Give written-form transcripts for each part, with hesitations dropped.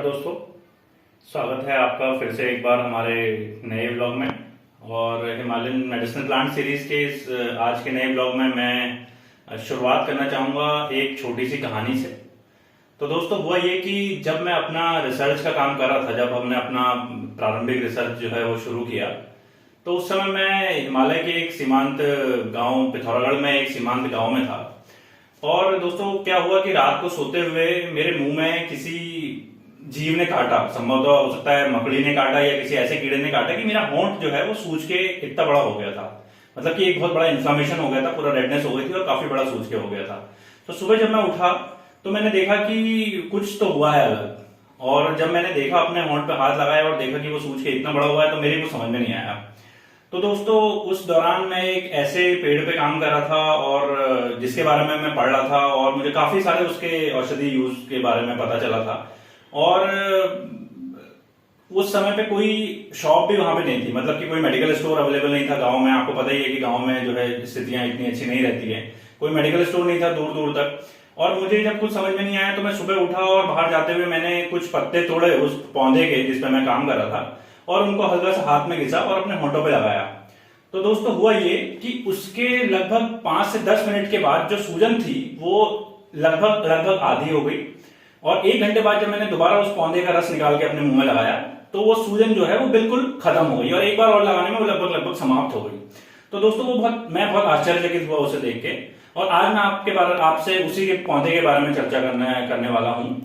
दोस्तों, स्वागत है आपका फिर से एक बार हमारे नए ब्लॉग में। और हिमालयन मेडिसिनल प्लांट सीरीज के इस आज के नए ब्लॉग में मैं शुरुआत करना चाहूँगा एक छोटी सी कहानी से। तो दोस्तों, हुआ ये कि जब मैं अपना रिसर्च का काम कर रहा था, जब हमने अपना प्रारंभिक रिसर्च जो है वो शुरू किया, तो उस समय मैं हिमालय के एक सीमांत गांव पिथौरागढ़ में एक सीमांत गांव में था। और दोस्तों, क्या हुआ कि रात को सोते हुए मेरे मुंह में किसी जीव ने काटा। संभवतः हो सकता है मकड़ी ने काटा या किसी ऐसे कीड़े ने काटा कि मेरा होंठ जो है वो सूज के इतना बड़ा हो गया था। मतलब कि एक बहुत बड़ा इन्फ्लामेशन हो गया था, पूरा रेडनेस हो गई थी और काफी बड़ा सूज के हो गया था। तो सुबह जब मैं उठा तो मैंने देखा कि कुछ तो हुआ है अलग। और जब मैंने देखा, अपने होंठ पे हाथ लगाया और देखा कि वो सूज के इतना बड़ा हुआ है, तो मेरे को समझ में नहीं आया। तो दोस्तों, उस दौरान मैं एक ऐसे पेड़ पे काम कर रहा था और जिसके बारे में मैं पढ़ रहा था और मुझे काफी सारे उसके औषधि यूज के बारे में पता चला था। और उस समय पे कोई शॉप भी वहां पे नहीं थी, मतलब कि कोई मेडिकल स्टोर अवेलेबल नहीं था गांव में। आपको पता ही है कि गांव में जो है स्थितियां इतनी अच्छी नहीं रहती है, कोई मेडिकल स्टोर नहीं था दूर दूर तक। और मुझे जब कुछ समझ में नहीं आया तो मैं सुबह उठा और बाहर जाते हुए मैंने कुछ पत्ते तोड़े उस पौधे के जिसपे मैं काम कर रहा था, और उनको हल्का सा हाथ में घिसा और अपने होंठों पे लगाया। तो दोस्तों, हुआ ये कि उसके लगभग 5 से 10 मिनट के बाद जो सूजन थी वो लगभग आधी हो गई। और 1 घंटे बाद जब मैंने दोबारा उस पौधे का रस निकाल के अपने मुंह में लगाया तो वो सूजन जो है वो बिल्कुल खत्म हो गई, और एक बार और लगाने में वो लगभग समाप्त हो गई। तो दोस्तों, मैं बहुत आश्चर्यचकित हुआ उसे देख के। और आज मैं आपसे उसी के पौधे के बारे में चर्चा करने वाला हूं।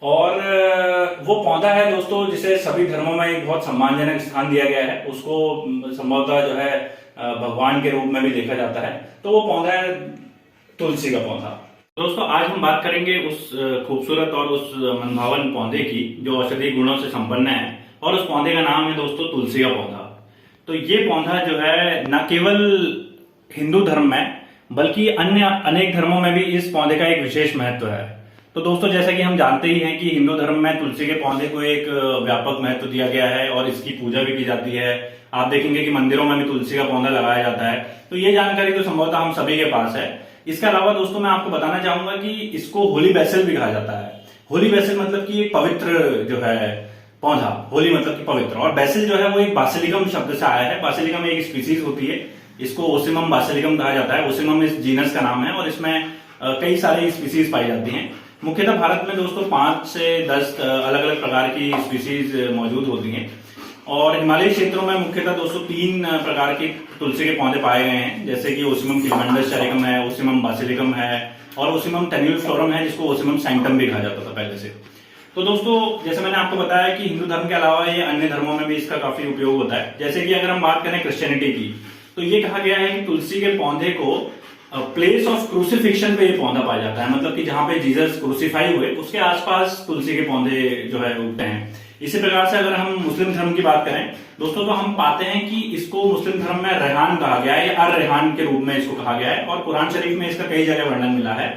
और वो पौधा है दोस्तों जिसे सभी धर्मों में एक बहुत सम्मानजनक स्थान दिया गया है। उसको संभवतः जो है भगवान के रूप में भी देखा जाता है। तो वो पौधा है तुलसी का पौधा। दोस्तों, आज हम बात करेंगे उस खूबसूरत और उस मनभावन पौधे की जो औषधीय गुणों से संपन्न है, और उस पौधे का नाम है दोस्तों तुलसी का पौधा। तो ये पौधा जो है न केवल हिंदू धर्म में बल्कि अन्य अनेक धर्मों में भी इस पौधे का एक विशेष महत्व है। तो दोस्तों, जैसा कि हम जानते ही हैं कि हिंदू धर्म में तुलसी के पौधे को एक व्यापक महत्व दिया गया है और इसकी पूजा भी की जाती है। आप देखेंगे कि मंदिरों में भी तुलसी का पौधा लगाया जाता है। तो ये जानकारी तो संभवतः हम सभी के पास है। इसके अलावा दोस्तों, मैं आपको बताना चाहूंगा कि इसको होली बेसिल भी कहा जाता है। होली बेसिल मतलब कि एक पवित्र जो है पौधा, होली मतलब कि पवित्र, और बेसिल जो है वो एक बासिलिकम शब्द से आया है। बासिलिकम एक स्पीसीज होती है, इसको ओसिमम बासिलिकम कहा जाता है। ओसिमम इस जीनस का नाम है और इसमें कई सारी स्पीसीज पाई जाती हैं। मुख्यतः भारत में दोस्तों 5 से 10 अलग अलग प्रकार की स्पीसीज मौजूद होती हैं। और हिमालयी क्षेत्रों में मुख्यतः दोस्तों 3 प्रकार के तुलसी के पौधे पाए गए हैं, जैसे कि ओसिमम फिलामेंटस है, ओसिमम बासिलिकम है और ओसिमम टेन्यूलफ्लोरम है, जिसको ओसिमम सैंक्टम भी कहा जाता था पहले से। तो दोस्तों, जैसे मैंने आपको बताया कि हिंदू धर्म के अलावा ये अन्य धर्मों में भी इसका काफी उपयोग होता है। जैसे कि अगर हम बात करें क्रिश्चियनिटी की, तो ये कहा गया है कि तुलसी के पौधे को प्लेस ऑफ क्रूसिफिक्शन पे ये पौधा पाया जाता है। मतलब कि जहां पे जीसस क्रूसिफाई हुए उसके आसपास तुलसी के पौधे जो है उगते हैं। इसी प्रकार से अगर हम मुस्लिम धर्म की बात करें दोस्तों, तो हम पाते हैं कि इसको मुस्लिम धर्म में रेहान कहा गया है या रेहान के रूप में इसको कहा गया है, और कुरान शरीफ में इसका कई जगह वर्णन मिला है।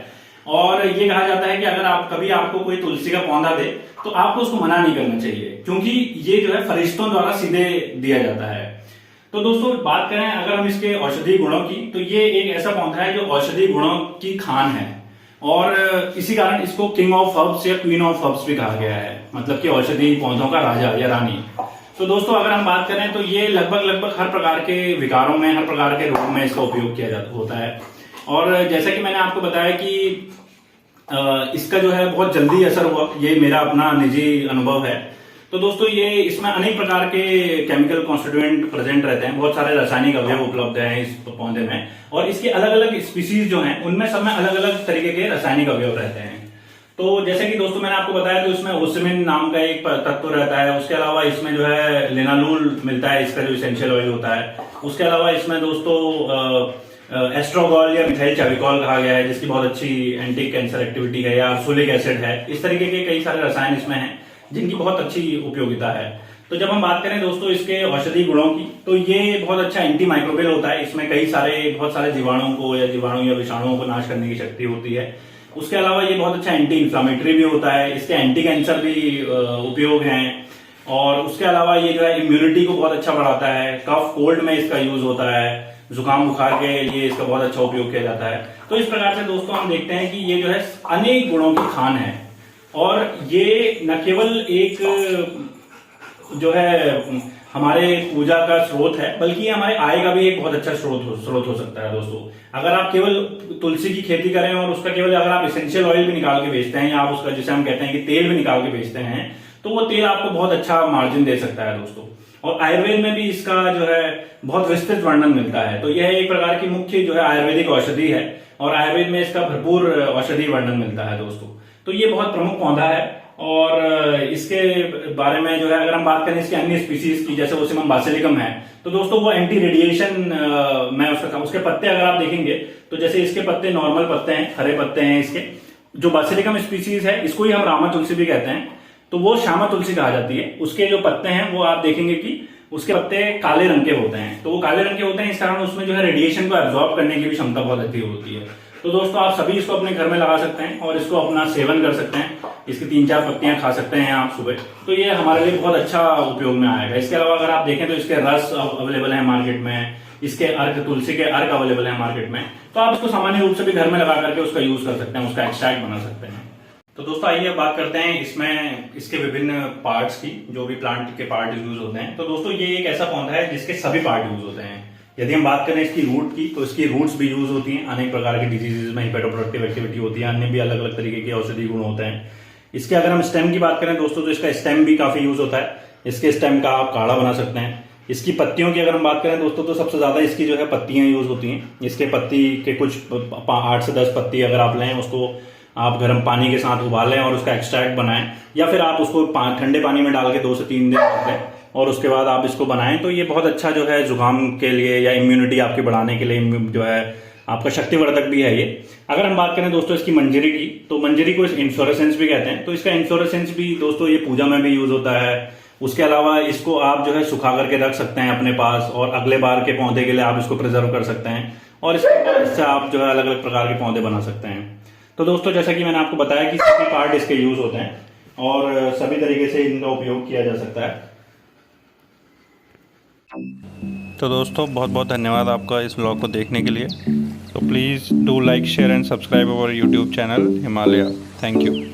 और ये कहा जाता है कि अगर आपको कोई तुलसी का पौधा दे तो आपको उसको मना नहीं करना चाहिए, क्योंकि ये जो है फरिश्तों द्वारा सीधे दिया जाता है। तो दोस्तों, बात करें अगर हम इसके औषधीय गुणों की, तो ये एक ऐसा पौधा है जो औषधीय गुणों की खान है, और इसी कारण इसको किंग ऑफ हर्ब्स या क्वीन ऑफ हर्ब्स भी कहा गया है, मतलब कि औषधीय पौधों का राजा या रानी। तो दोस्तों, अगर हम बात करें तो ये लगभग हर प्रकार के विकारों में, हर प्रकार के रोग में इसका उपयोग किया जाता होता है। और जैसा कि मैंने आपको बताया कि इसका जो है बहुत जल्दी असर हुआ, ये मेरा अपना निजी अनुभव है। तो दोस्तों, ये इसमें अनेक प्रकार के केमिकल कॉन्स्टिट्यूएंट प्रेजेंट रहते हैं, बहुत सारे रासायनिक अवयव उपलब्ध हैं इस पौधे में, और इसके अलग अलग स्पीसीज जो हैं उनमें सब में अलग अलग तरीके के रासायनिक अवयव रहते हैं। तो जैसे कि दोस्तों मैंने आपको बताया, तो इसमें ओसिमिन नाम का एक तत्व रहता है। उसके अलावा इसमें जो है लिनालूल मिलता है, इसका जो इसेंशियल ऑयल होता है। उसके अलावा इसमें दोस्तों एस्ट्रोगॉल या मिथाइल चाविकॉल कहा गया है, जिसकी बहुत अच्छी एंटी कैंसर एक्टिविटी है, या सोलिक एसिड है। इस तरीके के कई सारे रसायन इसमें हैं जिनकी बहुत अच्छी उपयोगिता है। तो जब हम बात करें दोस्तों इसके औषधीय गुणों की, तो ये बहुत अच्छा एंटी माइक्रोबियल होता है। इसमें बहुत सारे जीवाणुओं या विषाणुओं को नाश करने की शक्ति होती है। उसके अलावा ये बहुत अच्छा एंटी इंफ्लामेटरी भी होता है, इसके एंटी कैंसर भी उपयोग हैं। और उसके अलावा ये जो है इम्यूनिटी को बहुत अच्छा बढ़ाता है, कफ कोल्ड में इसका यूज होता है, जुकाम बुखार के लिए इसका बहुत अच्छा उपयोग किया जाता है। तो इस प्रकार से दोस्तों हम देखते हैं कि ये जो है अनेक गुणों की खान है। और ये न केवल एक जो है हमारे पूजा का स्रोत है, बल्कि ये हमारे आय का भी एक बहुत अच्छा स्रोत हो सकता है दोस्तों। अगर आप केवल तुलसी की खेती करें और उसका केवल अगर आप एसेंशियल ऑयल भी निकाल के बेचते हैं, या आप उसका जिसे हम कहते हैं कि तेल भी निकाल के बेचते हैं, तो वो तेल आपको बहुत अच्छा मार्जिन दे सकता है दोस्तों। और आयुर्वेद में भी इसका जो है बहुत विस्तृत वर्णन मिलता है। तो यह एक प्रकार की मुख्य जो है आयुर्वेदिक औषधि है, और आयुर्वेद में इसका भरपूर औषधि वर्णन मिलता है दोस्तों। तो ये बहुत प्रमुख पौधा है, और इसके बारे में जो है अगर हम बात करें इसकी अन्य स्पीसीज की, जैसे ओसिमम बासिलिकम है, तो दोस्तों वो एंटी रेडिएशन में उसके पत्ते अगर आप देखेंगे तो जैसे इसके पत्ते नॉर्मल पत्ते हैं, हरे पत्ते हैं इसके। जो बासिलिकम स्पीसीज है इसको ही हम रामा तुलसी भी कहते हैं, तो वो श्यामा तुलसी कहा जाती है। उसके जो पत्ते हैं वो आप देखेंगे कि उसके पत्ते काले रंग के होते हैं। तो वो काले रंग के होते हैं, इस कारण उसमें जो है रेडिएशन को एब्जॉर्ब करने की भी क्षमता बहुत अच्छी होती है। तो दोस्तों आप सभी इसको अपने घर में लगा सकते हैं और इसको अपना सेवन कर सकते हैं। इसकी 3-4 पत्तियां खा सकते हैं आप सुबह, तो ये हमारे लिए बहुत अच्छा उपयोग में आएगा। इसके अलावा अगर आप देखें तो इसके रस अवेलेबल है मार्केट में, इसके अर्क, तुलसी के अर्क अवेलेबल है मार्केट में। तो आप इसको सामान्य रूप से भी घर में लगा करके उसका यूज कर सकते हैं, उसका एक्सट्रैक्ट बना सकते हैं। तो दोस्तों आइए अब बात करते हैं इसमें इसके विभिन्न पार्ट्स की, जो भी प्लांट के पार्ट यूज होते हैं। तो दोस्तों ये एक ऐसा पौधा है जिसके सभी पार्ट यूज होते हैं। यदि हम बात करें इसकी रूट की, तो इसकी रूट्स भी यूज होती हैं अनेक प्रकार के डिजीजेज में, हिपेटोप्रोडक्टिव एक्टिविटी होती है, अन्य भी अलग अलग तरीके के औषधि गुण होते हैं। इसके अगर हम स्टेम की बात करें दोस्तों, तो इसका स्टेम भी काफी यूज होता है। इसके स्टेम का आप काढ़ा बना सकते हैं। इसकी पत्तियों की अगर हम बात करें दोस्तों, तो सबसे ज्यादा इसकी जो है पत्तियां यूज होती हैं। इसके पत्ती के कुछ 8 से 10 पत्ती अगर आप लें, उसको आप गर्म पानी के साथ उबालें और उसका एक्सट्रैक्ट बनाएं, या फिर आप उसको ठंडे पानी में डाल के 2 से 3 दिन रखें और उसके बाद आप इसको बनाएं, तो ये बहुत अच्छा जो है जुकाम के लिए या इम्यूनिटी आपकी बढ़ाने के लिए जो है आपका शक्तिवर्धक भी है ये। अगर हम बात करें दोस्तों इसकी मंजरी की, तो मंजरी को इन्फ्लोरेसेंस भी कहते हैं। तो इसका इन्फ्लोरेसेंस भी दोस्तों ये पूजा में भी यूज होता है। उसके अलावा इसको आप जो है सुखा करके रख सकते हैं अपने पास, और अगले बार के पौधे के लिए आप इसको प्रिजर्व कर सकते हैं, और इससे आप जो है अलग अलग प्रकार के पौधे बना सकते हैं। तो दोस्तों जैसा कि मैंने आपको बताया कि सभी पार्ट इसके यूज होते हैं और सभी तरीके से इनका उपयोग किया जा सकता है। तो दोस्तों बहुत बहुत धन्यवाद आपका इस व्लॉग को देखने के लिए। तो please do like, share and subscribe our YouTube channel Himalaya. Thank you.